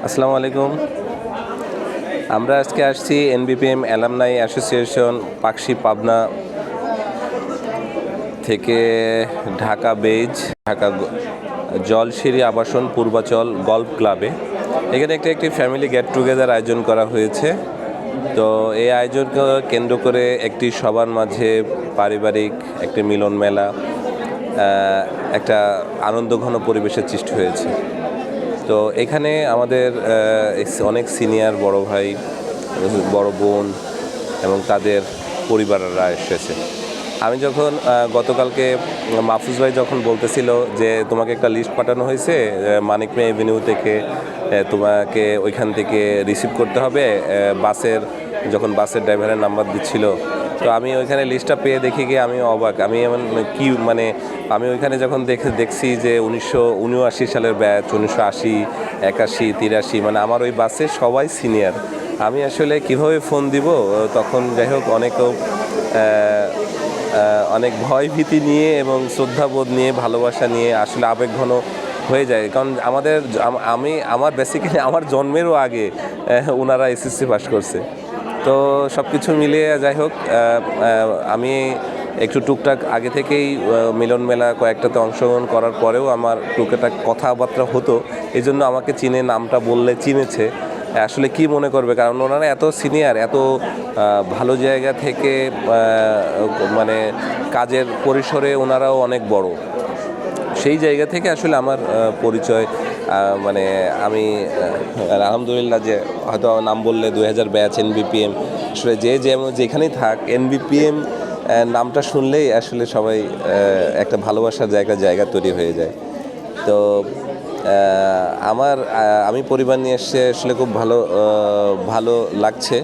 আসসালামু আলাইকুম। আমরা আজকে আসছি এনবিপিএম অ্যালামনাই অ্যাসোসিয়েশন পাকশি পাবনা থেকে ঢাকা বেজ ঢাকা জলশিরি আবাসন পূর্বাচল গল্ফ ক্লাবে। এখানে একটি ফ্যামিলি গেট টুগেদার আয়োজন করা হয়েছে। তো এই আয়োজনকে কেন্দ্র করে একটি সবার মাঝে পারিবারিক একটি মিলন মেলা, একটা আনন্দঘন পরিবেশের সৃষ্টি হয়েছে। তো এখানে আমাদের অনেক সিনিয়র বড় ভাই, বড় বোন এবং তাদের পরিবাররা এসেছে। আমি যখন গতকালকে মাহফুজ ভাই যখন বলতেছিল যে তোমাকে একটা লিস্ট পাঠানো হয়েছে মানিক মে এভিনিউ থেকে, তোমাকে ওইখান থেকে রিসিভ করতে হবে বাসের, যখন বাসের ড্রাইভারের নাম্বার দিচ্ছিল, তো আমি ওইখানে লিস্টটা পেয়ে দেখি গিয়ে আমি অবাক। আমি এমন কি আমি ওইখানে যখন দেখছি যে 1979 সালের ব্যাচ, 1980, 81, 83, আমার ওই বাসে সবাই সিনিয়র। আমি আসলে কিভাবে ফোন দিব তখন, যাই হোক অনেক ভয় ভীতি নিয়ে এবং শ্রদ্ধাবোধ নিয়ে, ভালোবাসা নিয়ে আসলে আবেগঘন হয়ে যায়। কারণ আমার বেসিক্যালি আমার জন্মেরও আগে ওনারা এসএসসি পাস করছে। তো সব কিছু মিলিয়ে যাই হোক আমি একটু টুকটাক আগে থেকেই মিলন মেলা কয়েকটাতে অংশগ্রহণ করার পরেও আমার টুকটাক কথাবার্তা হতো, এই জন্য আমাকে চিনে, নামটা বললে চিনেছে। আসলে কি মনে করবে, কারণ ওনারা এত সিনিয়র, এত ভালো জায়গা থেকে, কাজের পরিসরে ওনারাও অনেক বড়। সেই জায়গা থেকে আসলে আমার পরিচয়, আমি আলহামদুলিল্লাহ যে হয়তো নাম বললে 2000 ব্যাচ এনবিপিএম, আসলে যেখানেই থাক এনবিপিএম নামটা শুনলেই আসলে সবাই একটা ভালোবাসার জায়গা তৈরি হয়ে যায়। তো আমি পরিবার নিয়ে এসে আসলে খুব ভালো লাগছে।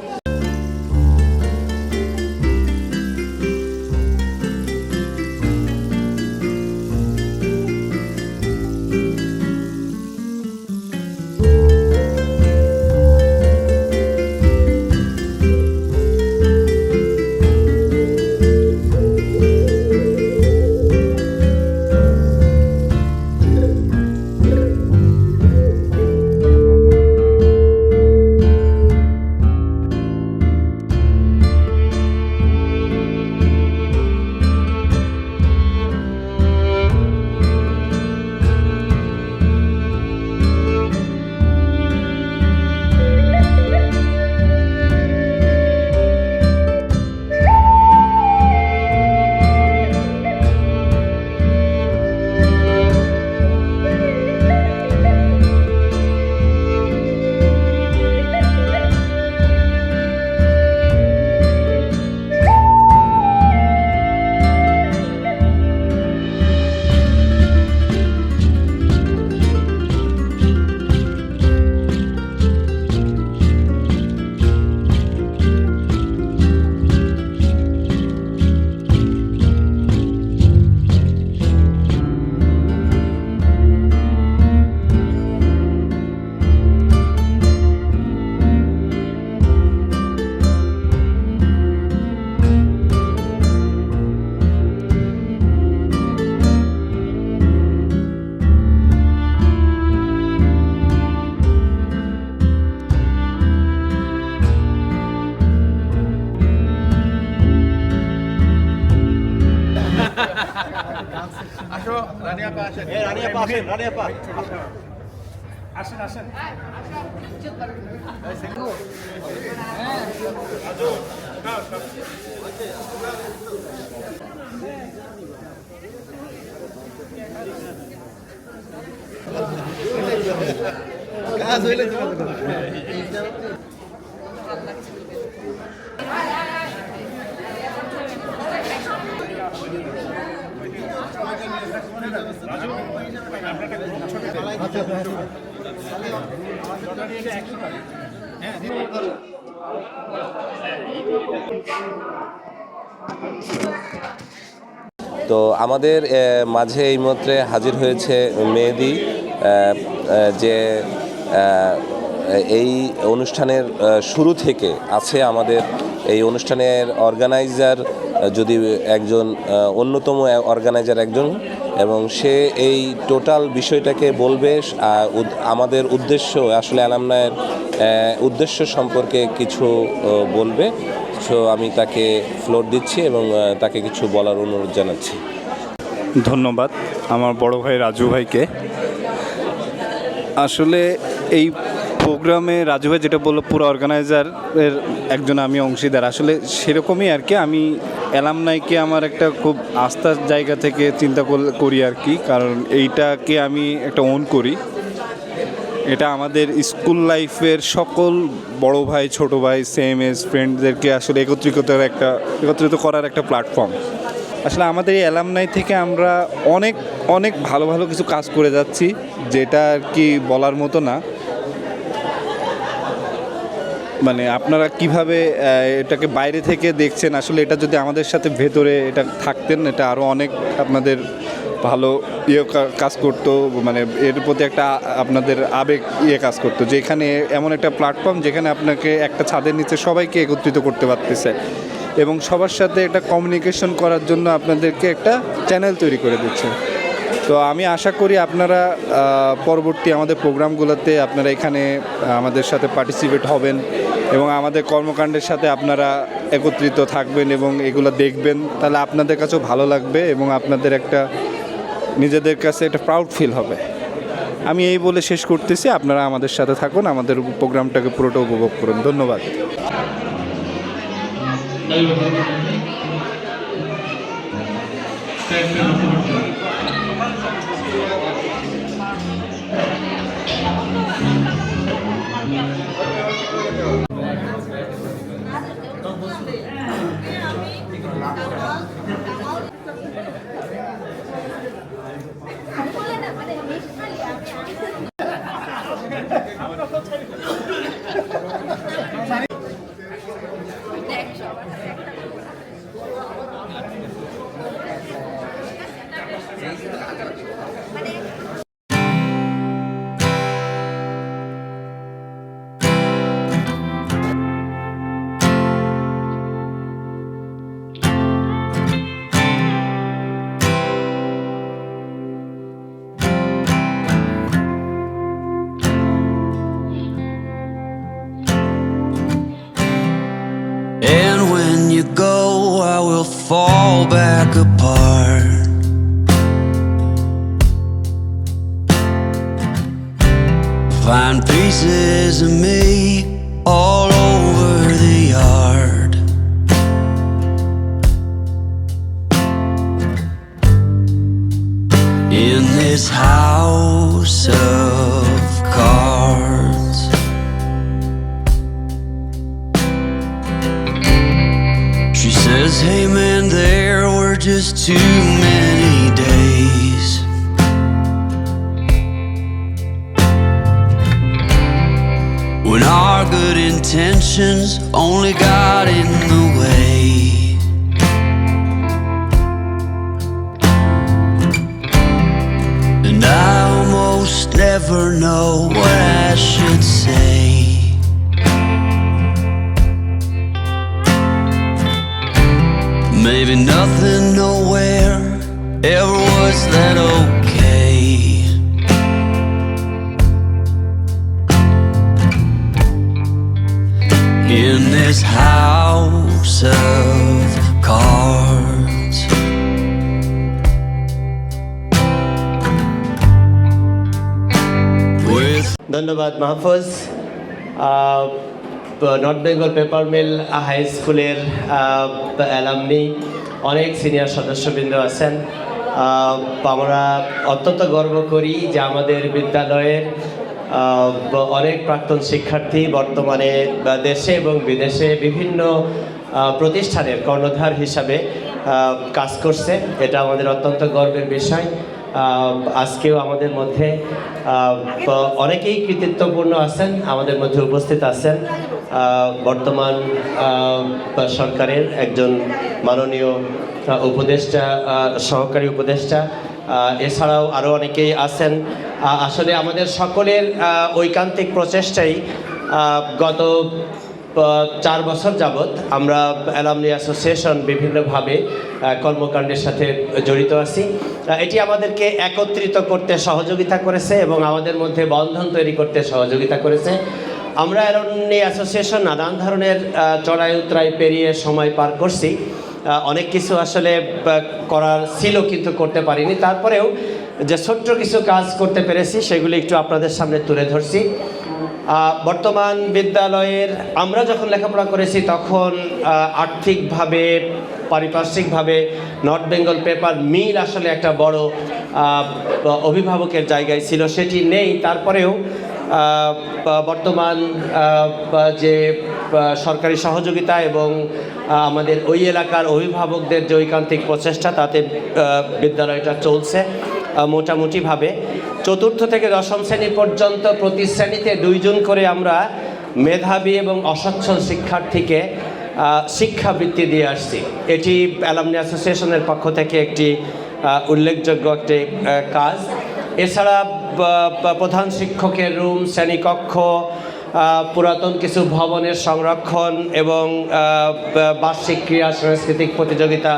তো আমাদের মাঝে এই মাত্র হাজির হয়েছে মেহেদি, যে এই অনুষ্ঠানের শুরু থেকে আছে, আমাদের এই অনুষ্ঠানের অর্গানাইজার যদি একজন অন্যতম অর্গানাইজার একজন, এবং সে এই টোটাল বিষয়টাকে বলবে, আমাদের উদ্দেশ্য আসলে অ্যালামনাইয়ের উদ্দেশ্য সম্পর্কে কিছু বলবে। সো আমি তাকে ফ্লোর দিচ্ছি এবং তাকে কিছু বলার অনুরোধ জানাচ্ছি। ধন্যবাদ আমার বড় ভাই রাজু ভাইকে। আসলে এই প্রোগ্রামে রাজু ভাই যেটা বললো, পুরো অর্গানাইজারের একজন আমি অংশীদার। আসলে সেরকমই আর কি, আমি অ্যালামনাইকে আমার একটা খুব আস্থার জায়গা থেকে চিন্তা করি আর কি, কারণ এইটাকে আমি একটা ওন করি। এটা আমাদের স্কুল লাইফের সকল বড় ভাই, ছোট ভাই, সেম এজ ফ্রেন্ডদেরকে আসলে একত্রিত করার একটা প্ল্যাটফর্ম। আসলে আমাদের এই অ্যালামনাই থেকে আমরা অনেক অনেক ভালো ভালো কিছু কাজ করে যাচ্ছি, যেটা আর কি বলার মতো না। মানে আপনারা কিভাবে এটাকে বাইরে থেকে দেখছেন, আসলে এটা যদি আমাদের সাথে ভেতরে এটা থাকতেন, এটা আরও অনেক আপনাদের ভালো কাজ করতো। মানে এর প্রতি একটা আপনাদের আবেগ কাজ করতো, যে এখানে এমন একটা প্ল্যাটফর্ম যেখানে আপনাকে একটা ছাদের নিচে সবাইকে একত্রিত করতে পারতেছে, এবং সবার সাথে একটা কমিউনিকেশন করার জন্য আপনাদেরকে একটা চ্যানেল তৈরি করে দিচ্ছে। তো আমি আশা করি আপনারা পরবর্তী আমাদের প্রোগ্রামগুলোতে আপনারা এখানে আমাদের সাথে পার্টিসিপেট হবেন, এবং আমাদের কর্মকাণ্ডের সাথে আপনারা একত্রিত থাকবেন এবং এগুলো দেখবেন। তাহলে আপনাদের কাছেও ভালো লাগবে এবং আপনাদের একটা নিজেদের কাছে একটা প্রাউড ফিল হবে। আমি এই বলে শেষ করতেছি। আপনারা আমাদের সাথে থাকুন, আমাদের প্রোগ্রামটাকে পুরোটা উপভোগ করুন। ধন্যবাদ। And when you go, I will fall back apart. Find pieces of me all over the yard. In this house of cards, she says, hey man, there were just too many days when our good intentions only got in the way. And I almost never know what I should say. Maybe nothing nowhere ever was that okay. In this house of cards, with ধন্যবাদ Mahfuz. North Bengal paper mill high স্কুলের alumni অনেক senior সদস্যবৃন্দ আছেন। আমরা অত্যন্ত গর্ব করি যে আমাদের বিদ্যালয়ের অনেক প্রাক্তন শিক্ষার্থী বর্তমানে দেশে এবং বিদেশে বিভিন্ন প্রতিষ্ঠানের কর্ণধার হিসাবে কাজ করছে। এটা আমাদের অত্যন্ত গর্বের বিষয়। আজকেও আমাদের মধ্যে অনেকেই কৃতিত্বপূর্ণ আছেন, আমাদের মধ্যে উপস্থিত আছেন বর্তমান সরকারের একজন মাননীয় উপদেষ্টা, সহকারী উপদেষ্টা, এছাড়াও আরও অনেকেই আছেন। আসলে আমাদের সকলের ঐকান্তিক প্রচেষ্টাই গত 4 বছর যাবৎ আমরা অ্যালামনি অ্যাসোসিয়েশন বিভিন্নভাবে কর্মকাণ্ডের সাথে জড়িত আছি। এটি আমাদেরকে একত্রিত করতে সহযোগিতা করেছে এবং আমাদের মধ্যে বন্ধন তৈরি করতে সহযোগিতা করেছে। আমরা অ্যালামনি অ্যাসোসিয়েশন নানান ধরনের চড়াই উতরাই পেরিয়ে সময় পার করছি। অনেক কিছু আসলে করার ছিল কিন্তু করতে পারিনি, তারপরেও যে ছোট্ট কিছু কাজ করতে পেরেছি সেগুলি একটু আপনাদের সামনে তুলে ধরছি। বর্তমান বিদ্যালয়ের আমরা যখন লেখাপড়া করেছি তখন আর্থিকভাবে পারিপার্শ্বিকভাবে নর্থ বেঙ্গল পেপার মিল আসলে একটা বড় অভিভাবকের জায়গায় ছিল, সেটি নেই। তারপরেও বর্তমান যে সরকারি সহযোগিতা এবং আমাদের ওই এলাকার অভিভাবকদের যে ঐকান্তিক প্রচেষ্টা, তাতে বিদ্যালয়টা চলছে মোটামুটিভাবে। 4র্থ থেকে 10ম শ্রেণী পর্যন্ত প্রতি শ্রেণীতে 2 জন করে আমরা মেধাবী এবং অসচ্ছল শিক্ষার্থীকে শিক্ষাবৃত্তি দিয়ে আসছি। এটি অ্যালামনি অ্যাসোসিয়েশনের পক্ষ থেকে একটি উল্লেখযোগ্য একটি কাজ। এছাড়া প্রধান শিক্ষকের রুম, শ্রেণীকক্ষ, পুরাতন কিছু ভবনের সংরক্ষণ এবং বার্ষিক ক্রীড়া সাংস্কৃতিক প্রতিযোগিতা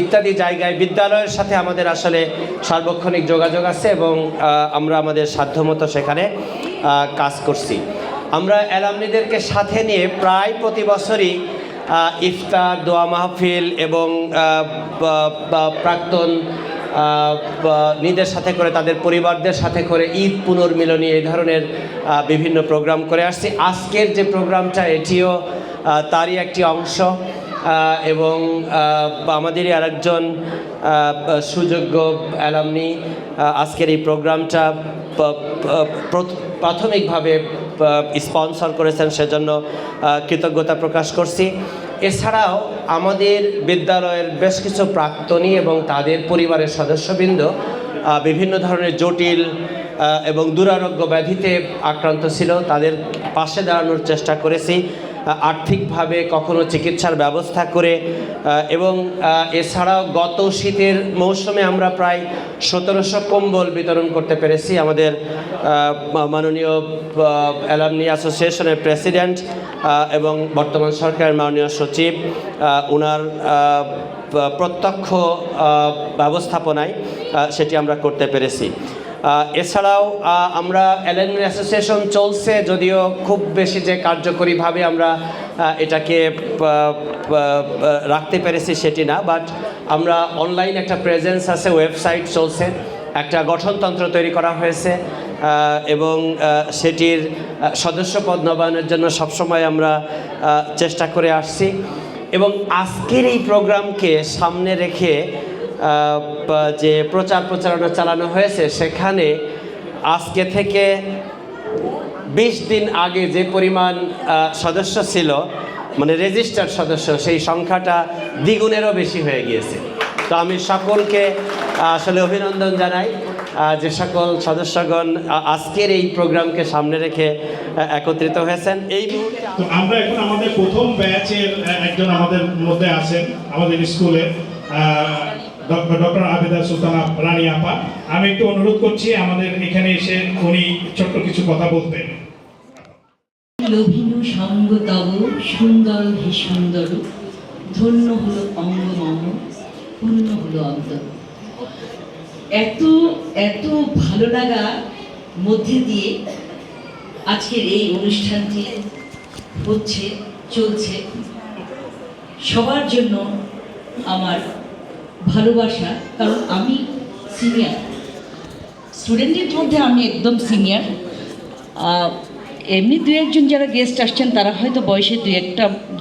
ইত্যাদি জায়গায় বিদ্যালয়ের সাথে আমাদের আসলে সার্বক্ষণিক যোগাযোগ আছে এবং আমরা আমাদের সাধ্যমতো সেখানে কাজ করছি। আমরা অ্যালামনিদেরকে সাথে নিয়ে প্রায় প্রতি বছরই ইফতার, দোয়া মাহফিল এবং প্রাক্তন নিজেদের সাথে করে তাদের পরিবারদের সাথে করে ঈদ পুনর্মিলনী এই ধরনের বিভিন্ন প্রোগ্রাম করে আসছি। আজকের যে প্রোগ্রামটা এটিও তারই একটি অংশ এবং আমাদেরই আরেকজন সুযোগ্য অ্যালামনি আজকের এই প্রোগ্রামটা প্রাথমিকভাবে স্পন্সর করেছেন, সেজন্য কৃতজ্ঞতা প্রকাশ করছি। এছাড়াও আমাদের বিদ্যালয়ের বেশ কিছু প্রাক্তনী এবং তাদের পরিবারের সদস্যবৃন্দ বিভিন্ন ধরনের জটিল এবং দুরারোগ্য ব্যাধিতে আক্রান্ত ছিল, তাদের পাশে দাঁড়ানোর চেষ্টা করেছি আর্থিকভাবে, কখনো চিকিৎসার ব্যবস্থা করে। এবং এছাড়াও গত শীতের মৌসুমে আমরা প্রায় 1700 কম্বল বিতরণ করতে পেরেছি। আমাদের মাননীয় অ্যালামনি অ্যাসোসিয়েশনের প্রেসিডেন্ট এবং বর্তমান সরকারের মাননীয় সচিব, ওনার প্রত্যক্ষ ব্যবস্থাপনায় সেটি আমরা করতে পেরেছি। এছাড়াও আমরা অ্যালামনি অ্যাসোসিয়েশন চলছে, যদিও খুব বেশি যে কার্যকরীভাবে আমরা এটাকে রাখতে পেরেছি সেটি না, বাট আমরা অনলাইন একটা প্রেজেন্স আছে, ওয়েবসাইট চলছে, একটা গঠনতন্ত্র তৈরি করা হয়েছে এবং সেটির সদস্যপদ নবায়নের জন্য সবসময় আমরা চেষ্টা করে আসছি। এবং আজকের এই প্রোগ্রামকে সামনে রেখে যে প্রচারণা চালানো হয়েছে, সেখানে আজকে থেকে 20 দিন আগে যে পরিমাণ সদস্য ছিল, মানে রেজিস্টার্ড সদস্য, সেই সংখ্যাটা দ্বিগুণেরও বেশি হয়ে গিয়েছে। তো আমি সকলকে আসলে অভিনন্দন জানাই যে সকল সদস্যগণ আজকের এই প্রোগ্রামকে সামনে রেখে একত্রিত হয়েছেন। এই মুহূর্তে তো আমরা এখন আমাদের প্রথম ব্যাচের একজন আমাদের মধ্যে আছেন আমাদের স্কুলের ডক্টর আবেদা সুলতানা রানী আপা। আমি একটু অনুরোধ করছি আমাদের এখানে এসে উনি ছোট্ট কিছু কথা বলতেন। লভিনু সঙ্গ তব সুন্দর হে সুন্দর, ধন্য হলো অঙ্গ মম, পূর্ণ হলো অন্তর। এত এত ভালো লাগা মধ্যে দিয়ে আজকের এই অনুষ্ঠানটি হচ্ছে, চলছে। সবার জন্য আমার ভালোবাসা, কারণ আমি সিনিয়র স্টুডেন্টের মধ্যে, আমি একদম সিনিয়র। এমনি 2-1 যারা গেস্ট আসছেন তারা হয়তো বয়সে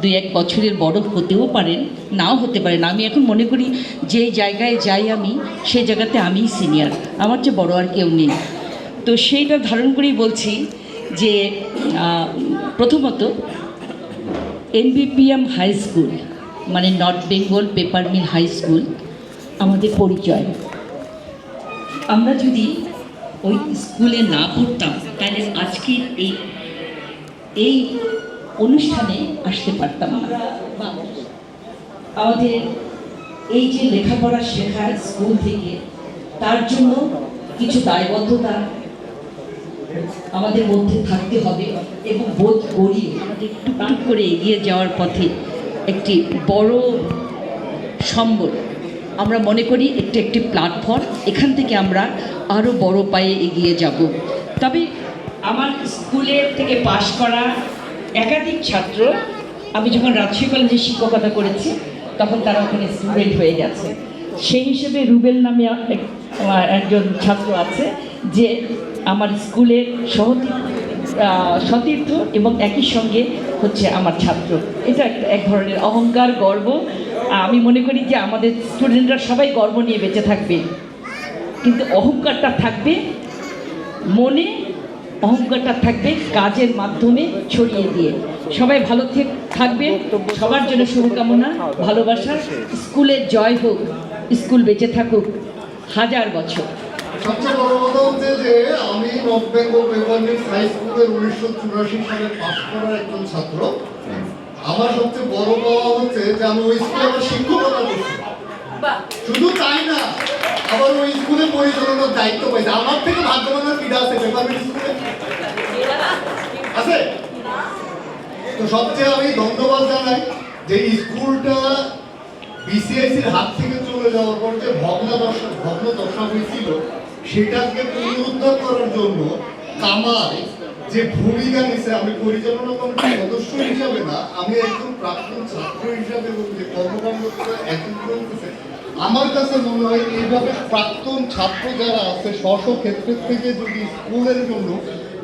2-1 বছরের বড় হতেও পারেন, নাও হতে পারেন। আমি এখন মনে করি যে জায়গায় যাই আমি, সেই জায়গাতে আমিই সিনিয়র, আমার চেয়ে বড় আর কেউ নেই। তো সেইটা ধারণ করেই বলছি যে প্রথমত NBPM হাই স্কুল মানে North Bengal paper mill high school আমাদের পরিচয়। আমরা যদি ওই স্কুলে না পড়তাম তাহলে আজকের এই অনুষ্ঠানে আসতে পারতাম না। আমাদের এই যে লেখাপড়া শেখার স্কুল থেকে, তার জন্য কিছু দায়বদ্ধতা আমাদের মধ্যে থাকতে হবে এবং বোধ করি আমাদের টুকটুক করে এগিয়ে যাওয়ার পথে একটি বড় সম্বল আমরা মনে করি একটি প্ল্যাটফর্ম, এখান থেকে আমরা আরও বড় পায়ে এগিয়ে যাব। তবে আমার স্কুলের থেকে পাশ করা একাধিক ছাত্র, আমি যখন রাজশাহী কলেজে শিক্ষকতা করেছি তখন তারা ওখানে স্টুডেন্ট হয়ে গেছে। সেই হিসেবে রুবেল নামে একজন ছাত্র আছে যে আমার স্কুলের সতীর্থ এবং একই সঙ্গে হচ্ছে আমার ছাত্র। এটা এক ধরনের অহংকার, গর্ব। আমি মনে করি যে আমাদের স্টুডেন্টরা সবাই গর্ব নিয়ে বেঁচে থাকবে, কিন্তু অহংকারটা থাকবে মনে, অহংকারটা থাকবে কাজের মাধ্যমে ছড়িয়ে দিয়ে। সবাই ভালো থাকবেন, সবার জন্য শুভকামনা, ভালোবাসা। স্কুলের জয় হোক, স্কুল বেঁচে থাকুক হাজার বছর। সবচেয়ে বড় কথা হচ্ছে যে আমি North Bengal paper mills high স্কুলের 1984 সালে পাস করার একজন ছাত্র। আমার সবচেয়ে বড় পাওয়া হচ্ছে যে আমি ওই স্কুলে আমার শিক্ষকতা করছি। শুধু তাই না, আবার ওই স্কুলে পরিচালনার দায়িত্ব পাইছে। আমার থেকে ভাগ্যবানের পিতা আছে পেপার মিল স্কুলে আছে। তো সবচেয়ে আমি ধন্যবাদ জানাই যে স্কুলটা বিসিআইসির হাত থেকে চলে যাওয়ার পর যে ভগ্নদশা হয়েছিল সেটাকে পুনরুদ্ধার করার জন্য কামাল যে ভূমিকা নিছে, আমি পরিচালনা কমিটির সদস্য হিসাবে না, আমি একজন প্রাক্তন ছাত্র হিসাবে এবং যে কর্মকাণ্ডটা একজন করতেছে, আমার কাছে মনে হয় এইভাবে প্রাক্তন ছাত্র যারা আছে স্ব ক্ষেত্রের থেকে যদি স্কুলের জন্য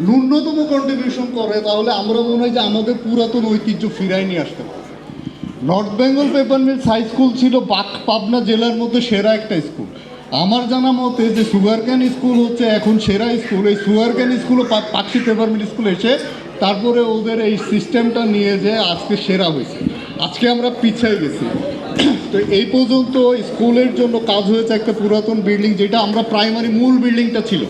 ন্যূনতম কন্ট্রিবিউশন করে তাহলে আমরা মনে হয় যে আমাদের পুরাতন ঐতিহ্য ফিরাই নিয়ে আসতে পারি। North Bengal paper mills high school ছিল পাবনা জেলার মধ্যে সেরা একটা স্কুল। আমার জানা মতে যে সুগারক্যান স্কুল হচ্ছে এখন সেরা স্কুল। এই সুগারক্যান স্কুলও পাকশি পেপার মিল স্কুল এসে তারপরে ওদের এই সিস্টেমটা নিয়ে যে আজকে সেরা হয়েছে। আজকে আমরা পিছিয়ে গেছি। তো এই পর্যন্ত স্কুলের জন্য কাজ হয়েছে একটা পুরাতন বিল্ডিং, যেটা আমরা প্রাইমারি মূল বিল্ডিংটা ছিল,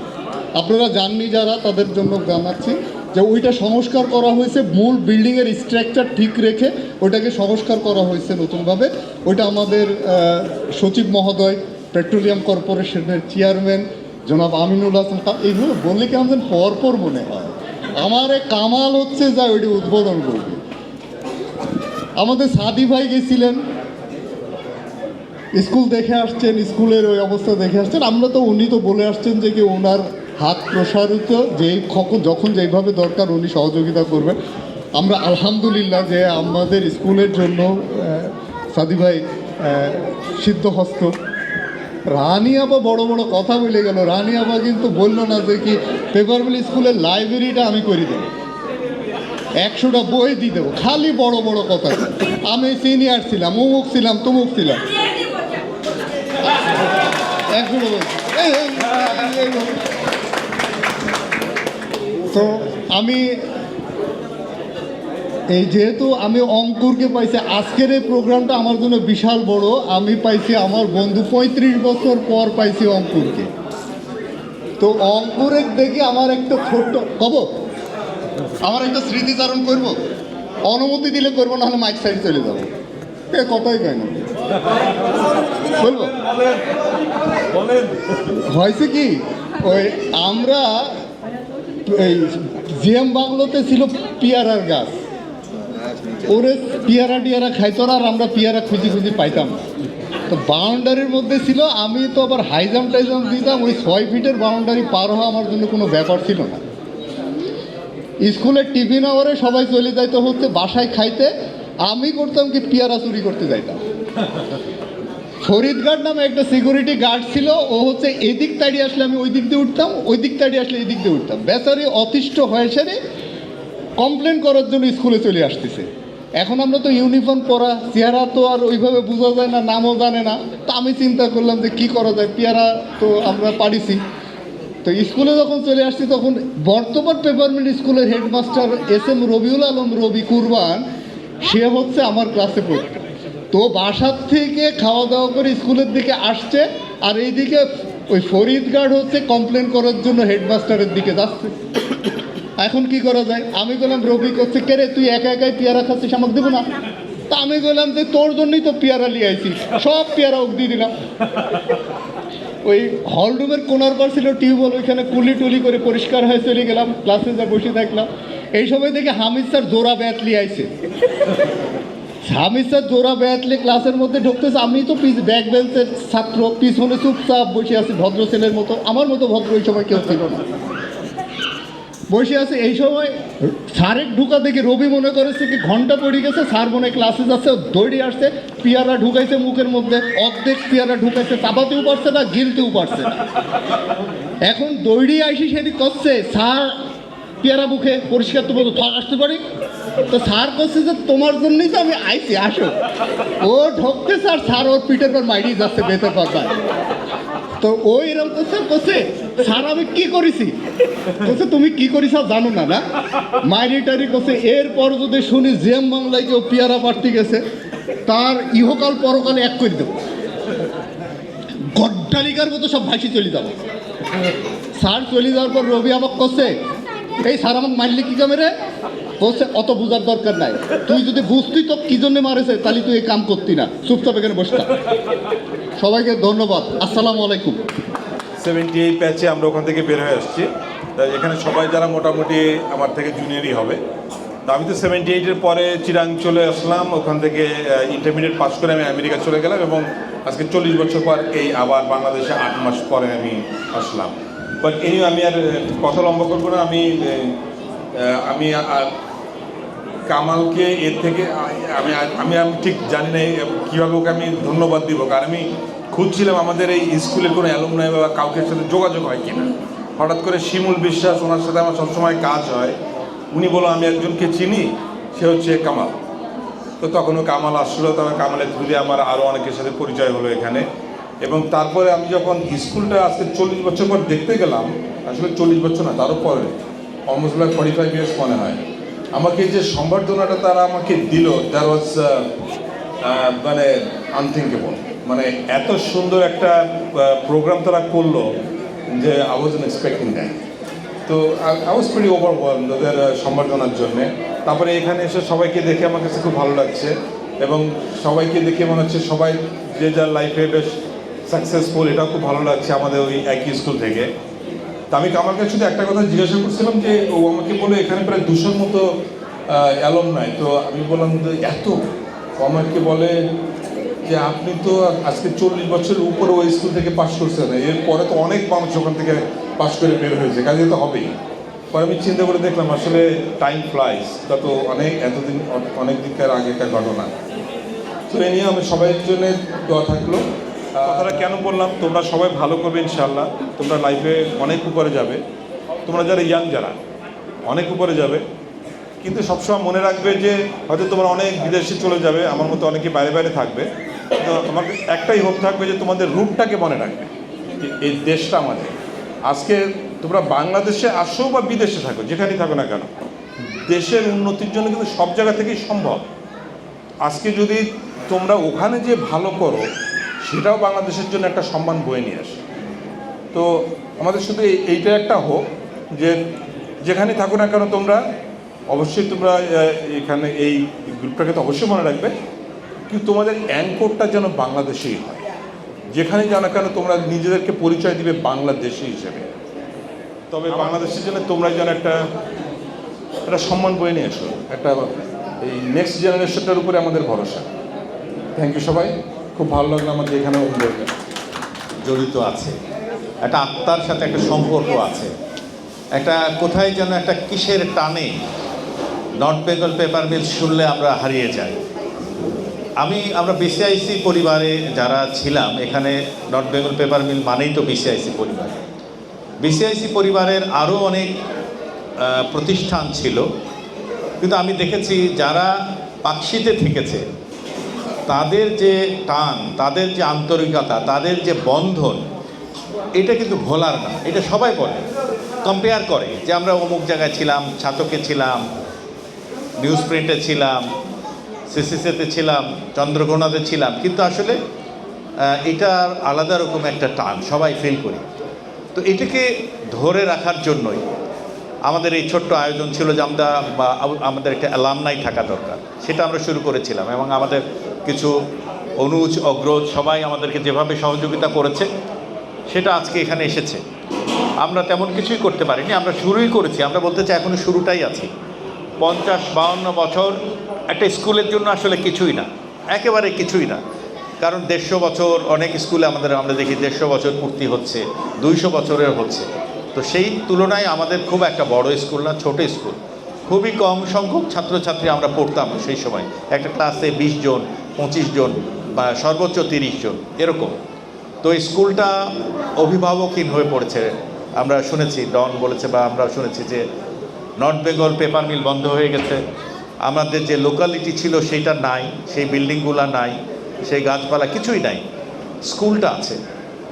আপনারা জাননি যারা তাদের জন্য জানাচ্ছি যে ওইটা সংস্কার করা হয়েছে, মূল বিল্ডিংয়ের স্ট্রাকচার ঠিক রেখে ওইটাকে সংস্কার করা হয়েছে নতুনভাবে। ওইটা আমাদের সচিব মহোদয়, পেট্রোলিয়াম কর্পোরেশনের চেয়ারম্যান জনাব আমিনুল হাসান, এইগুলো বললে কি আমাদের পরপর মনে হয়। আমার কামাল হচ্ছে যা ওইটি উদ্বোধন করবে। আমাদের সাদি ভাই গেছিলেন, স্কুল দেখে আসছেন, স্কুলের ওই অবস্থা দেখে আসছেন। আমরা তো উনি তো বলে আসছেন যে কি ওনার হাত প্রসারিত, যেই যখন যেইভাবে দরকার উনি সহযোগিতা করবেন। আমরা আলহামদুলিল্লাহ যে আমাদের স্কুলের জন্য সাদি ভাই সিদ্ধহস্ত। রানী আপা বড় বড় কথা বলে গেল। রানী আপা কিন্তু বললো না যে কি পেপার মিল স্কুলের লাইব্রেরিটা আমি করে দেবো, 100টা বই দিয়ে দেবো, খালি বড় বড় কথা। আমি সিনিয়র ছিলাম, অমুক ছিলাম, তমুক ছিলাম, 100টা বই। তো আমি এই যেহেতু আমি অঙ্কুরকে পাইছি, আজকের এই প্রোগ্রামটা আমার জন্য বিশাল বড়। আমি পাইছি আমার বন্ধু, 35 বছর পর পাইছি অঙ্কুরকে। তো অঙ্কুরের দেখে আমার একটা ছোট্ট আমার একটা স্মৃতিচারণ করব, অনুমতি দিলে করবো, নাহলে মাইক সাইড চলে যাবো। কথাই কয় না, বলবো। হয়েছে কি, ওই আমরা এই জিএম বাংলোতে ছিল পিয়ারার গাছ, ওরে পিয়ারা টিয়ারা খাইতো না, আর আমরা পিয়ারা খুঁজি পাইতাম না। তো বাউন্ডারির মধ্যে ছিল, আমি তো আবার হাই জাম্প টাই জাম্প দিতাম। ওই 6 ফিটের বাউন্ডারি পার হওয়া আমার জন্য কোনো ব্যাপার ছিল না। স্কুলের টিফিন আওয়ারে সবাই চলে যাইতো হচ্ছে বাসায় খাইতে, আমি করতাম কি পিয়ারা চুরি করতে যাইতাম। ফরিদ গার্ড নামে একটা সিকিউরিটি গার্ড ছিল, ও হচ্ছে এদিক তাড়িয়ে আসলে আমি ওই দিক দিয়ে উঠতাম, ওই দিক তাড়িয়ে আসলে এই দিক দিয়ে উঠতাম। বেচারি অতিষ্ঠ হয়ে সেরে কমপ্লেন করার জন্য স্কুলে চলে আসতেছে। এখন আমরা তো ইউনিফর্ম পরা, চেহারা তো আর ওইভাবে বোঝা যায় না, নামও জানে না। তা আমি চিন্তা করলাম যে কী করা যায়, পিয়ারা তো আমরা পারিছি। তো স্কুলে যখন চলে আসছি তখন বর্তমান পেপার মিল স্কুলের হেডমাস্টার SM রবিউল আলম রবি কুরবান, সে হচ্ছে আমার ক্লাসে পড়তো। তো বাসার থেকে খাওয়া দাওয়া করে স্কুলের দিকে আসছে, আর এইদিকে ওই ফরিদ গার্ড হচ্ছে কমপ্লেন করার জন্য হেডমাস্টারের দিকে যাচ্ছে। এখন কি করা যায়? আমি বললাম, রবি করছে কে রে, তুই একা একাই পেয়ারা খাচ্ছিস, আমাকে দেবো না? তা আমি বললাম যে তোর জন্যই তো পেয়ারা নিয়ে আইছি, সব পেয়ারা ওকে দিয়ে দিলাম। ওই হল রুমের কোনার পর ছিল টিউবওয়েল, ওইখানে কুলি টুলি করে পরিষ্কার হয়ে চলে গেলাম, ক্লাসে যা বসে থাকলাম। এই সময় দেখে হামিদ স্যার জোড়া ব্যাতলি আইছে। হামিদ স্যার জোড়া ব্যাতলি ক্লাসের মধ্যে ঢুকতেছে, আমি তো ব্যাক বেঞ্চের ছাত্র, পিছনে চুপচাপ বসে আছি ভদ্র ছেলের মতো, আমার মতো ভদ্র ওই সময় কেউ ছিল না, বসে আছে। এই সময় স্যারের ঢুকা দেখে রবি মনে করেছে কি ঘন্টা পড়ে গেছে, স্যার মনে ক্লাসে যাচ্ছে, দৌড়ে আসছে, পেয়ারা ঢুকাইছে মুখের মধ্যে, অর্ধেক পেয়ারা ঢুকাইছে, চাপাতেও পারছে না, গিলতেও পারছে না। এখন দৌড়ে আসি সেটি করছে, স্যার পেয়ারা মুখে পরিষ্কার তো বলতো আসতে পারি, তো স্যার করছে যে তোমার জন্যই তো আমি আইছি, আসো। ও ঢুকতেছে আর স্যার ওর পিঠের পর মাইরিয়ে যাচ্ছে বেতের পাতায়। তো ও এরকম করছে, স্যার আমি কি করেছি? বলছে তুমি কি করিস জানো না? না মাইরি টাইরি করছে। এরপর যদি শুনি জেম বাংলায় কেউ পেয়ারা পাড়তে গেছে, তার ইহকাল পরকালে এক করে দেবো, গড্ডালিকার মতো সব ভাসি চলে যাবো। স্যার চলে যাওয়ার পর রবি আমাকে করছে, এই স্যার আমাকে মারলি কি কামে রে? বলছে অত বোঝার দরকার নাই, তুই যদি বুঝতি তো কি জন্য মারেছে তাহলে তুই এই কাম করতি না, চুপচাপ এখানে বসতা। সবাইকে ধন্যবাদ, আসসালামু আলাইকুম। 78 ব্যাচে আমরা ওখান থেকে বের হয়ে আসছি। তাই এখানে সবাই যারা মোটামুটি আমার থেকে জুনিয়রই হবে। তো আমি তো 78-এর পরে চিরাং চলে আসলাম, ওখান থেকে ইন্টারমিডিয়েট পাস করে আমি আমেরিকা চলে গেলাম এবং আজকে 40 বছর পর এই আবার বাংলাদেশে 8 মাস পরে আমি আসলাম। বাট আমি আর কথা লম্বা করবো না। আমি কামালকে এর থেকে আমি আমি আমি ঠিক জানি না কীভাবে ওকে আমি ধন্যবাদ দিব, কারণ আমি খুঁজছিলাম আমাদের এই স্কুলের কোনো অ্যালুমনাই বা কাউকে সাথে যোগাযোগ হয় কিনা। হঠাৎ করে শিমুল বিশ্বাস, ওনার সাথে আমার সবসময় কাজ হয়, উনি বলল আমি একজনকে চিনি, সে হচ্ছে কামাল। তো তখন ও কামাল আসলো, তবে কামালের থ্রু দিয়ে আমার আরও অনেকের সাথে পরিচয় হলো এখানে। এবং তারপরে আমি যখন স্কুলটা আজকে 40 বছর পর দেখতে গেলাম, আসলে 40 বছর না তারও পরে, অলমোস্ট লাইক 45 ইয়ার্স মনে হয়, আমাকে যে সম্বর্ধনাটা তারা আমাকে দিল, দ্যাট ওয়াজ মানে আনথিঙ্কেবল। মানে এত সুন্দর একটা প্রোগ্রাম তারা করলো যে আই ওয়াজন্ট এক্সপেক্টিং দ্যাট। তো আই ওয়াজ প্রিটি ওভারওয়েলমড ওদের সম্বর্ধনার জন্যে। তারপরে এখানে এসে সবাইকে দেখে আমার কাছে খুব ভালো লাগছে এবং সবাইকে দেখে মনে হচ্ছে সবাই যে যার লাইফে বেশ সাকসেসফুল, এটাও খুব ভালো লাগছে আমাদের ওই একই স্কুল থেকে। তা আমি আমার কাছে শুধু একটা কথা জিজ্ঞাসা করছিলাম যে ও আমাকে বলে এখানে প্রায় 200-র মতো অ্যালুমনাই। তো আমি বললাম যে এত, আমাকে বলে যে আপনি তো আজকে 40 বছরের উপরে ওই স্কুল থেকে পাশ করছেন, এরপরে তো অনেক মানুষ ওখান থেকে পাশ করে বের হয়েছে, কাজে তো হবেই। পরে আমি চিন্তা করে দেখলাম আসলে টাইম ফ্লাইস, তা তো অনেক দিনকার আগেকার ঘটনা। তো এ নিয়ে আমি সবাইয়ের জন্য দোয়া থাকলো। কথাটা কেন বললাম, তোমরা সবাই ভালো করবে ইনশাল্লাহ, তোমরা লাইফে অনেক উপরে যাবে, তোমরা যারা ইয়াং যারা অনেক উপরে যাবে। কিন্তু সবসময় মনে রাখবে যে হয়তো তোমরা অনেক বিদেশে চলে যাবে, আমার মতো অনেকে বাইরে বাইরে থাকবে, তো আমার একটাই হোপ থাকবে যে তোমাদের রূপটাকে মনে রাখবে, যে এই দেশটা আমাদের। আজকে তোমরা বাংলাদেশে আসো বা বিদেশে থাকো, যেখানেই থাকো না কেন, দেশের উন্নতির জন্য কিন্তু সব জায়গা থেকেই সম্ভব। আজকে যদি তোমরা ওখানে যে ভালো করো, সেটাও বাংলাদেশের জন্য একটা সম্মান বয়ে নিয়ে আসে। তো আমাদের শুধু এইটা একটা হোক যে যেখানে থাকো না কেন তোমরা অবশ্যই তোমরা এখানে এই গ্রুপটাকে তো অবশ্যই মনে রাখবে, কিন্তু তোমাদের অ্যাঙ্করটা যেন বাংলাদেশেই হয়। যেখানে যাও না কেন তোমরা নিজেদেরকে পরিচয় দিবে বাংলাদেশি হিসেবে। তবে বাংলাদেশের জন্য তোমরা যেন একটা সম্মান বয়ে নিয়ে এসো, একটা এই নেক্সট জেনারেশনটার উপরে আমাদের ভরসা। থ্যাংক ইউ সবাই, খুব ভালো লাগলো আমাদের এখানে জড়িত আছে, একটা আত্মার সাথে একটা সম্পর্ক আছে, একটা কোথায় যেন একটা কিসের টানে নর্থ বেঙ্গল পেপার মিল শুনলে আমরা হারিয়ে যাই। আমরা বিসিআইসি পরিবারে যারা ছিলাম, এখানে নর্থ বেঙ্গল পেপার মিল মানেই তো বিসিআইসি পরিবার। বিসিআইসি পরিবারের আরও অনেক প্রতিষ্ঠান ছিল, কিন্তু আমি দেখেছি যারা পাকশিতে থেকেছে তাদের যে টান, তাদের যে আন্তরিকতা, তাদের যে বন্ধন, এটা কিন্তু ভোলার না। এটা সবাই বলে, কম্পেয়ার করে যে আমরা অমুক জায়গায় ছিলাম, ছাতকে ছিলাম, নিউজ প্রিন্টে ছিলাম, সিসিসিতে ছিলাম, চন্দ্রকোনাতে ছিলাম, কিন্তু আসলে এটা আলাদা রকম একটা টান সবাই ফিল করি। তো এটাকে ধরে রাখার জন্যই আমাদের এই ছোট্ট আয়োজন ছিল যে আমাদের একটা অ্যালামনাই থাকা দরকার, সেটা আমরা শুরু করেছিলাম। এবং আমাদের কিছু অনুজ অগ্রজ সবাই আমাদেরকে যেভাবে সহযোগিতা করেছে, সেটা আজকে এখানে এসেছে। আমরা তেমন কিছুই করতে পারিনি, আমরা শুরুই করেছি। আমরা বলতে চাই এখনো শুরুটাই আছি। 50-52 বছর একটা স্কুলের জন্য আসলে কিছুই না, একেবারে কিছুই না। কারণ 150 বছর অনেক স্কুলে আমরা দেখি 150 বছর পূর্তি হচ্ছে, 200 বছরের হচ্ছে। তো সেই তুলনায় আমাদের খুব একটা বড় স্কুল না, ছোট স্কুল। খুবই কম সংখ্যক ছাত্রছাত্রী আমরা পড়তাম সেই সময়। একটা ক্লাসে 20 জন, 25 জন বা সর্বোচ্চ 30 জন এরকম। তো স্কুলটা অভিভাবকহীন হয়ে পড়েছে। আমরা শুনেছি, ডন বলেছে বা আমরা শুনেছি যে নর্থ বেঙ্গল পেপার মিল বন্ধ হয়ে গেছে। আমাদের যে লোকালিটি ছিল সেইটা নাই, সেই বিল্ডিংগুলো নাই, সেই গাছপালা কিছুই নাই, স্কুলটা আছে।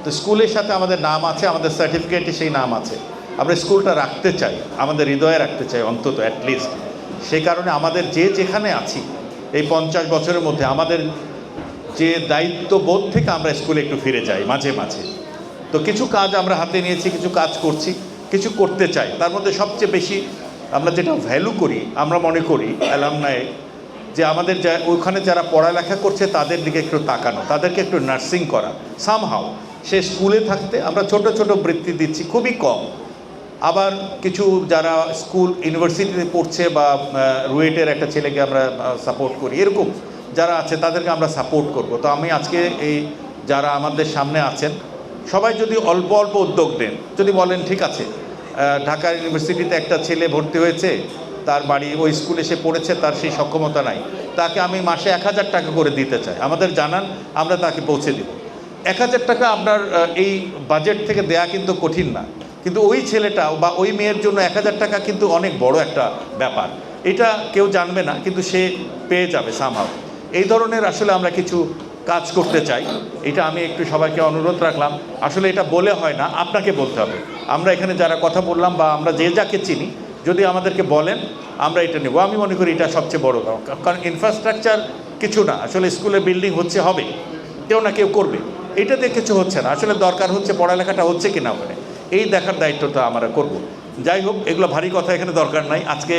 তো স্কুলের সাথে আমাদের নাম আছে, আমাদের সার্টিফিকেটে সেই নাম আছে। আমরা স্কুলটা রাখতে চাই, আমাদের হৃদয়ে রাখতে চাই অন্তত অ্যাটলিস্ট। সেই কারণে আমাদের যেখানে আছি এই 50 বছরের মধ্যে আমাদের যে দায়িত্ববোধ থেকে আমরা স্কুলে একটু ফিরে যাই মাঝে মাঝে। তো কিছু কাজ আমরা হাতে নিয়েছি, কিছু কাজ করছি, কিছু করতে চাই। তার মধ্যে সবচেয়ে বেশি আমরা যেটা ভ্যালু করি, আমরা মনে করি অ্যালামনাই, যে আমাদের ওইখানে যারা পড়ালেখা করছে তাদের দিকে একটু তাকানো, তাদেরকে একটু নার্সিং করা সামহাও। সে স্কুলে থাকতে আমরা ছোট ছোট বৃত্তি দিচ্ছি, খুবই কম। আবার কিছু যারা স্কুল ইউনিভার্সিটিতে পড়ছে বা রুয়েটের একটা ছেলেকে আমরা সাপোর্ট করি, এরকম যারা আছে তাদেরকে আমরা সাপোর্ট করব। তো আমি আজকে এই যারা আমাদের সামনে আছেন সবাই যদি অল্প অল্প উদ্যোগ দেন, যদি বলেন ঠিক আছে ঢাকা ইউনিভার্সিটিতে একটা ছেলে ভর্তি হয়েছে, তার বাড়ি ওই স্কুলে সে পড়েছে, তার সেই সক্ষমতা নাই, তাকে আমি মাসে 1000 টাকা করে দিতে চাই, আমাদের জানান, আমরা তাকে পৌঁছে দেব। 1000 টাকা আপনার এই বাজেট থেকে দেয়া কিন্তু কঠিন না, কিন্তু ওই ছেলেটা বা ওই মেয়ের জন্য 1000 টাকা কিন্তু অনেক বড় একটা ব্যাপার। এটা কেউ জানবে না, কিন্তু সে পেয়ে যাবে সামহাও। এই ধরনের আসলে আমরা কিছু কাজ করতে চাই। এটা আমি একটু সবাইকে অনুরোধ রাখলাম। আসলে এটা বলে হয় না, আপনাকে বলতে হবে। আমরা এখানে যারা কথা বললাম বা আমরা যে যাকে চিনি, যদি আমাদেরকে বলেন আমরা এটা নেব। আমি মনে করি এটা সবচেয়ে বড় কারণ ইনফ্রাস্ট্রাকচার কিছু না, আসলে স্কুলে বিল্ডিং হচ্ছে, হবে, কেউ না কেউ করবে, এটাতে কিছু হচ্ছে না। আসলে দরকার হচ্ছে পড়ালেখাটা হচ্ছে কিনা ওখানে, এই দেখার দায়িত্বটা আমরা করব। যাই হোক, এগুলো ভারী কথা এখানে দরকার নাই। আজকে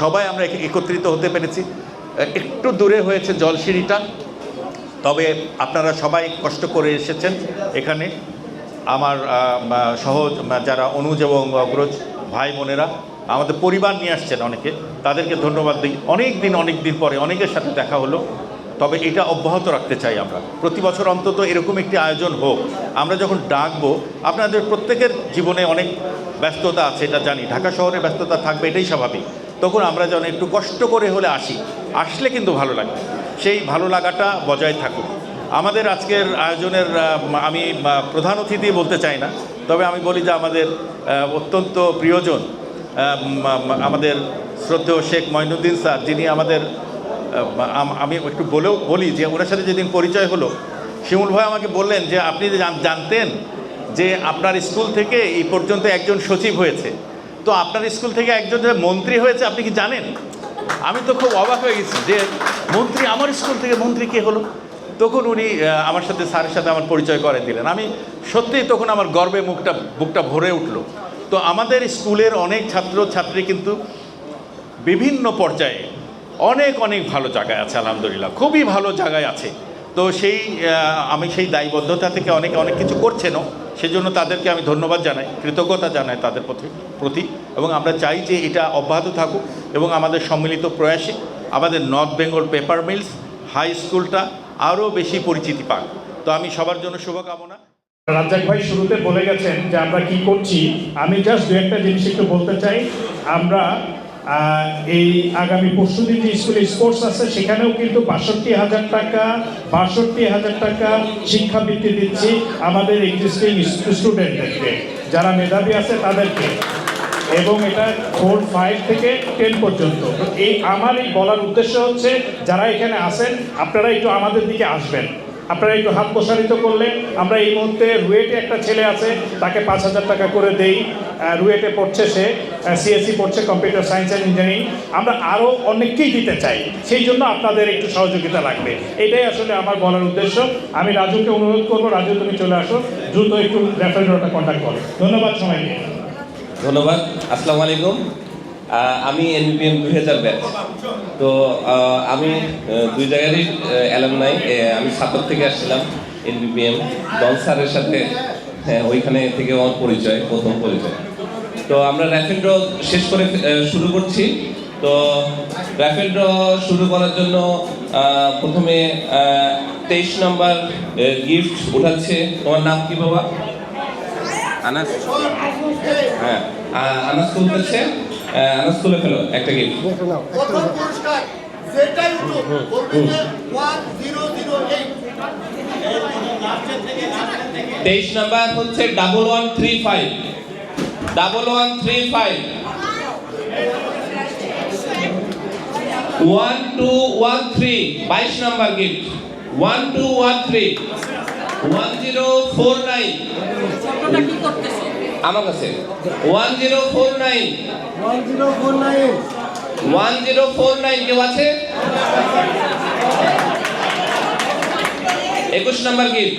সবাই আমরা একত্রিত হতে পেরেছি। একটু দূরে হয়েছে জলসিঁড়িটা, তবে আপনারা সবাই কষ্ট করে এসেছেন এখানে। আমার সহজ যারা অনুজ এবং অগ্রজ ভাই বোনেরা আমাদের পরিবার নিয়ে আসছেন অনেকে, তাদেরকে ধন্যবাদ দিই। অনেক দিন পরে অনেকের সাথে দেখা হলো, তবে এটা অব্যাহত রাখতে চাই আমরা। প্রতি বছর অন্তত এরকম একটি আয়োজন হোক। আমরা যখন ডাকবো, আপনাদের প্রত্যেকের জীবনে অনেক ব্যস্ততা আছে, এটা জানি, ঢাকা শহরে ব্যস্ততা থাকবে, এটাই স্বাভাবিক। তখন আমরা যেন একটু কষ্ট করে হলে আসলে কিন্তু ভালো লাগবে, সেই ভালো লাগাটা বজায় থাকুক। আমাদের আজকের আয়োজনের আমি প্রধান অতিথি বলতে চাই না, তবে আমি বলি যে আমাদের অত্যন্ত প্রিয়জন, আমাদের শ্রদ্ধেয় শেখ মঈনুদ্দিন স্যার, যিনি আমাদের আমি একটু বলি যে ওনার সাথে যেদিন পরিচয় হলো, শিমুল ভাই আমাকে বললেন যে আপনি জানতেন যে আপনার স্কুল থেকে এই পর্যন্ত একজন সচিব হয়েছে, তো আপনার স্কুল থেকে একজন মন্ত্রী হয়েছে, আপনি কি জানেন? আমি তো খুব অবাক হয়ে গেছি যে মন্ত্রী, আমার স্কুল থেকে মন্ত্রী কে হলো। তখন উনি আমার সাথে স্যারের সাথে আমার পরিচয় করে দিলেন। আমি সত্যিই তখন আমার গর্বে বুকটা ভরে উঠল। তো আমাদের স্কুলের অনেক ছাত্রছাত্রী কিন্তু বিভিন্ন পর্যায়ে অনেক ভালো জায়গায় আছে, আলহামদুলিল্লাহ, খুবই ভালো জায়গায় আছে। তো আমি সেই দায়বদ্ধতা থেকে অনেক কিছু করছেনও, সেজন্য তাদেরকে আমি ধন্যবাদ জানাই, কৃতজ্ঞতা জানাই তাদের প্রতি। এবং আমরা চাই যে এটা অব্যাহত থাকুক এবং আমাদের সম্মিলিত প্রয়াসে আমাদের North Bengal paper mills high স্কুলটা আরও বেশি পরিচিতি পাক। তো আমি সবার জন্য শুভকামনা। রাজ্জাক ভাই শুরুতে বলে গেছেন যে আমরা কি করছি, আমি জাস্ট দু একটা জিনিস একটু বলতে চাই। আমরা এই আগামী পরশুদিন যে স্কুলে স্পোর্টস আছে, সেখানেও কিন্তু 62,000 টাকা শিক্ষাবৃত্তি দিচ্ছি আমাদের এক্সিস্টিং স্টুডেন্টদেরকে, যারা মেধাবী আছে তাদেরকে, এবং এটা 4, 5 থেকে 10 পর্যন্ত। আমার এই বলার উদ্দেশ্য হচ্ছে, যারা এখানে আসেন আপনারা একটু আমাদের দিকে আসবেন, আপনারা একটু হাত প্রসারিত করলে আমরা এই মুহূর্তে রুয়েটে একটা ছেলে আছে, তাকে 5,000 টাকা করে দেই। রুয়েটে পড়ছে, সে সিএসসি পড়ছে, কম্পিউটার সায়েন্স অ্যান্ড ইঞ্জিনিয়ারিং। আমরা আরও অনেককেই দিতে চাই, সেই জন্য আপনাদের একটু সহযোগিতা লাগবে, এটাই আসলে আমার বলার উদ্দেশ্য। আমি রাজুকে অনুরোধ করবো, রাজু তুমি চলে আসো, দ্রুত একটু রেফারেন্ডটা কন্ট্যাক্ট করো। ধন্যবাদ সবাইকে। ধন্যবাদ। আসসালামু আলাইকুম। আমি এনবিপিএম 2000 ব্যাচ। তো আমি দুই জায়গারই অ্যালামনাই। আমি সাতর থেকে আসছিলাম এনবিপিএম, ডন স্যারের সাথে হ্যাঁ, ওইখানে থেকে আমার পরিচয়, প্রথম পরিচয়। তো আমরা র্যাপিড ড্র শেষ করে শুরু করছি। তো র্যাপিড ড্র শুরু করার জন্য প্রথমে 23 নম্বর গিফট উঠাচ্ছে। তোমার নাম কি বাবা? আনাস। হ্যাঁ, আনাস তুলতেছে। আনাস তুলে ফেলো একটা গিফট। প্রথম পুরস্কার যেটাই উঠুক বলবে যে 1008 23 নাম্বার হচ্ছে 1135 1135 1213 22 নাম্বার গিফট 1213 1049 আমার কাছে 1049 কেউ আছে? 21 নাম্বার গিফট,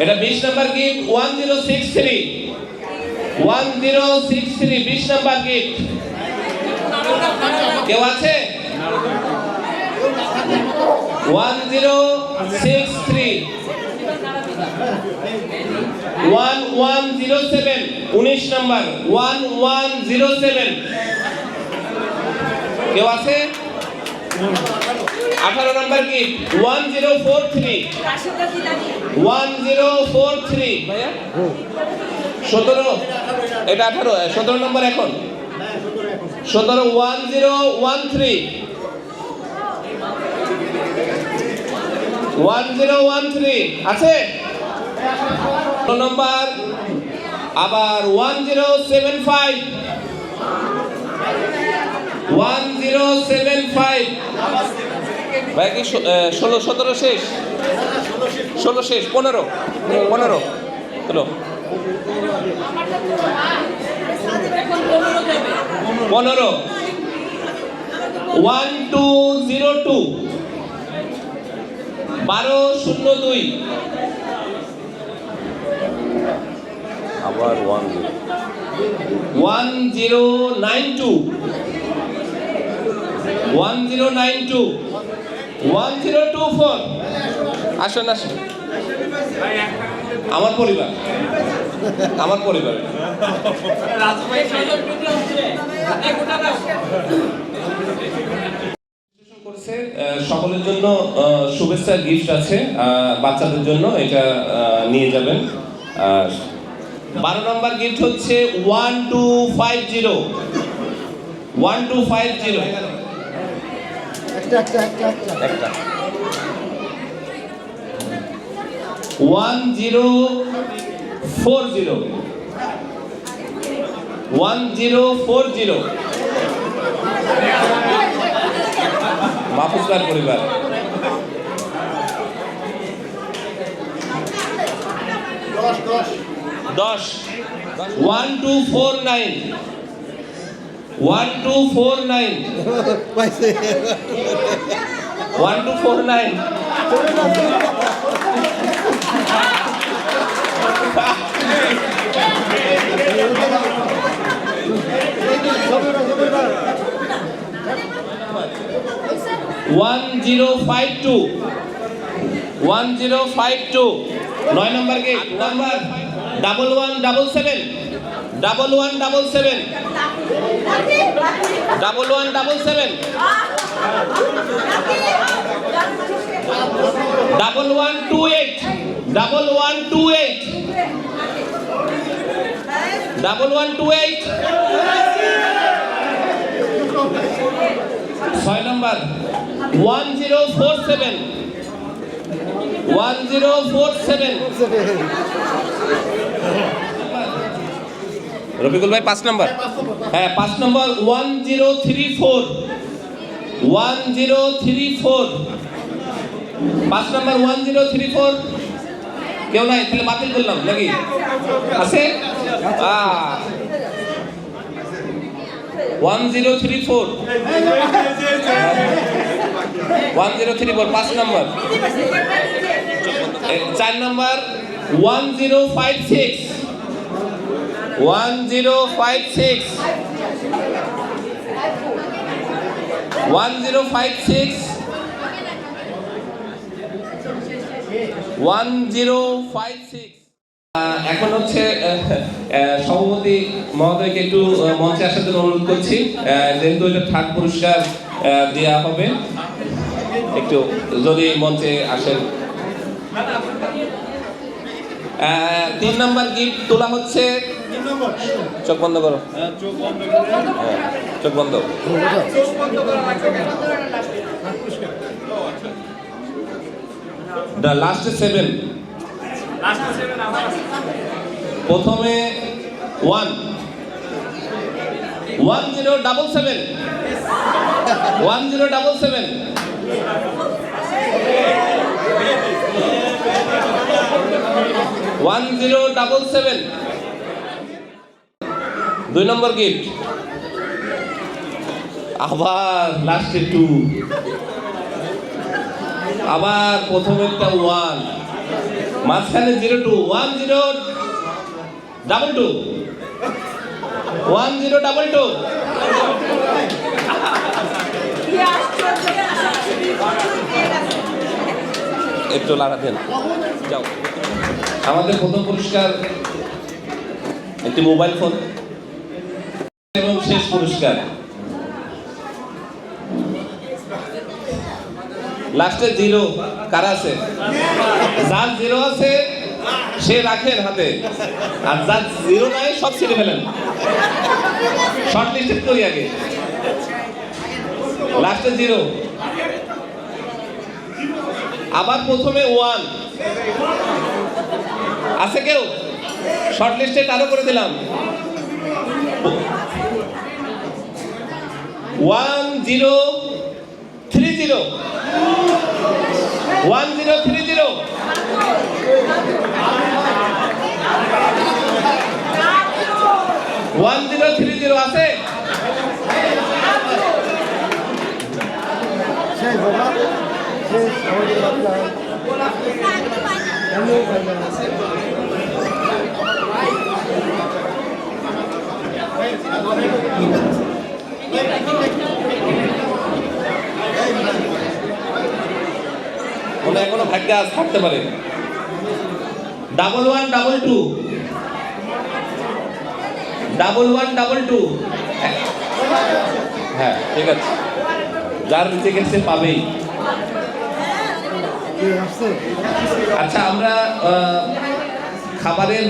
এটা 20 নাম্বার গিফট 1063 20 নাম্বার গিফট কেউ আছে? 1063 1107 19 নাম্বার 1107 কেউ আছে? 18 নাম্বার গিফট 1043 ভাইয়া 17 এটা 18 17 নাম্বার এখন 17 1013 আছে? নম্বর আবার 1075 ভাই কি 16 17 শেষ 16 শেষ 15 চলো 15 1202 1202 আবার 1092 1024 আসুন আসুন আমার পরিবার করছে সকলের জন্য শুভেচ্ছা গিফট আছে বাচ্চাদের জন্য, এটা নিয়ে যাবেন। 12 নম্বর গিফট হচ্ছে 1250 একটা 1040 মাহফুজদার পরিবার 10 1249 1052 9 নম্বর গেট নাম্বার 1177 1177 1177 1128 6 নম্বর 1047 রফিকুল ভাই 5 নম্বর, হ্যাঁ 5 নম্বর 1034 5 নম্বর 1034 কেউ নাই, তাহলে বাতিল করলাম নাকি? আছে 1034 5 নম্বর 4 নম্বর 1056 1056 1056। এখন হচ্ছে সভাপতি মহোদয়কে একটু মঞ্চে আসার জন্য অনুরোধ করছি, যেহেতু এটা থার্ড পুরস্কার দেওয়া হবে, একটু যদি মঞ্চে আসেন। 3 নম্বর গিফট তোলা হচ্ছে। চোখ বন্ধ করো, চোখ বন্ধ। দ্য লাস্ট 7, প্রথমে 1 1077 1077 1077। 2 নম্বর গিফট আবার লাস্টে 2, আবার প্রথমে একটা 1, মাঝখানে 02 1022 1022। একটু লাগা দেন, যাও। আমাদের প্রথম পুরস্কার একটি মোবাইল ফোন এবং শেষ পুরস্কার লাস্টে 0। কারা আছে? যার 0 আছে সে রাখেন হাতে, আর যার 0 নাই সব ছিঁড়ে ফেলেন। শর্ট লিস্টেড করি আগে। লাস্টে 0, আবার প্রথমে 1 আছে কেউ? শর্ট লিস্টে আরো করে দিলাম 1030 1030 1030 আছে? মনে এখনো ভাগ্য থাকতে পারে। 1122 1122। হ্যাঁ ঠিক আছে, যার নিচে গেছে পাবেই। আচ্ছা, আমরা খাবারের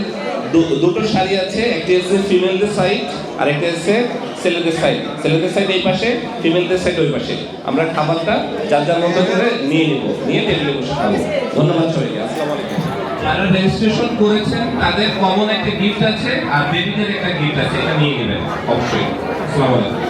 দুটো সারি আছে, একটি হচ্ছে ফিমেলদের সাইড আর একটা হচ্ছে ছেলেদের সাইড। ছেলেদের সাইড এই পাশে, ফিমেলদের সাইড ওই পাশে। আমরা খাবারটা যার যার মতো করে নিয়ে নেব, নিয়ে টেবিলে বসে খাবো। ধন্যবাদ সবাইকে, আসসালামু আলাইকুম। যারা রেজিস্ট্রেশন করেছেন তাদের কমন একটা গিফট আছে, আর বেবিদের একটা গিফট আছে, এটা নিয়ে নেবেন অবশ্যই। আসসালামু আলাইকুম।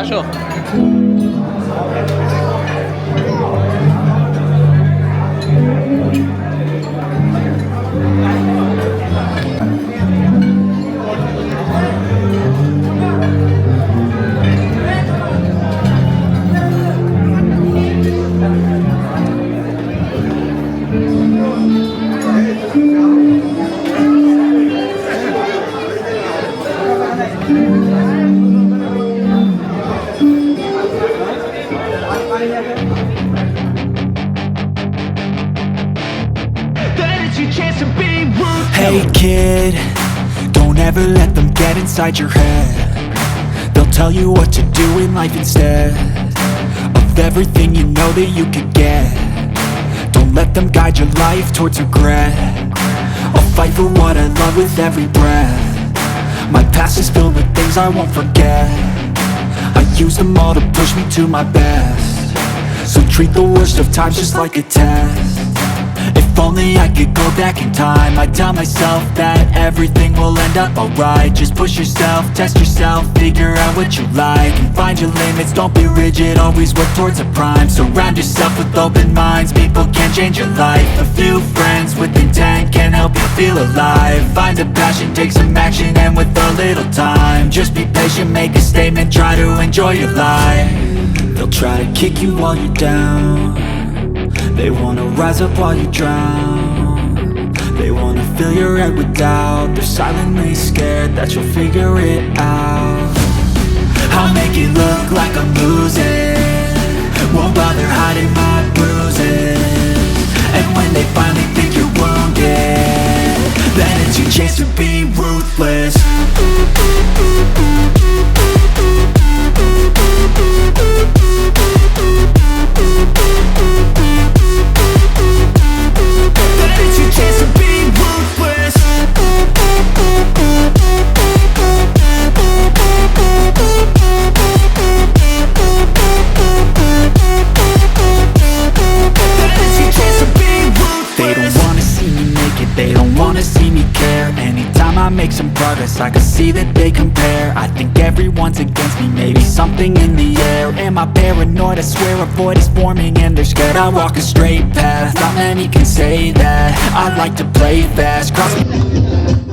আসো। chance to be ruthless. Hey kid, don't ever let them get inside your head. They'll tell you what to do in life instead of everything you know that you could get. Don't let them guide your life towards regret. I'll fight for what I love with every breath. My past is filled with things I won't forget. I use them all to push me to my best. So treat the worst of times just like a test. If only I could go back in time, I'd tell myself that everything will end up alright. Just push yourself, test yourself, figure out what you like, and find your limits, don't be rigid, always work towards a prime. Surround yourself with open minds, people can change your life. A few friends with intent can help you feel alive. Find a passion, take some action, and with a little time, just be patient, make a statement, try to enjoy your life. They'll try to kick you while you're down. They wanna rise up while you drown. They wanna fill your head with doubt. They're silently scared that you'll figure it out. I'll make it look like I'm losing, won't bother hiding my bruises. And when they finally think you're wounded, then it's your chance to be ruthless. They don't wanna see me care. Anytime I make some progress, I can see that they compare. I think everyone's against me, maybe something in the air. Am I paranoid? I swear a void is forming and they're scared I walk a straight path. Not many can say that. I like to play fast, cross me.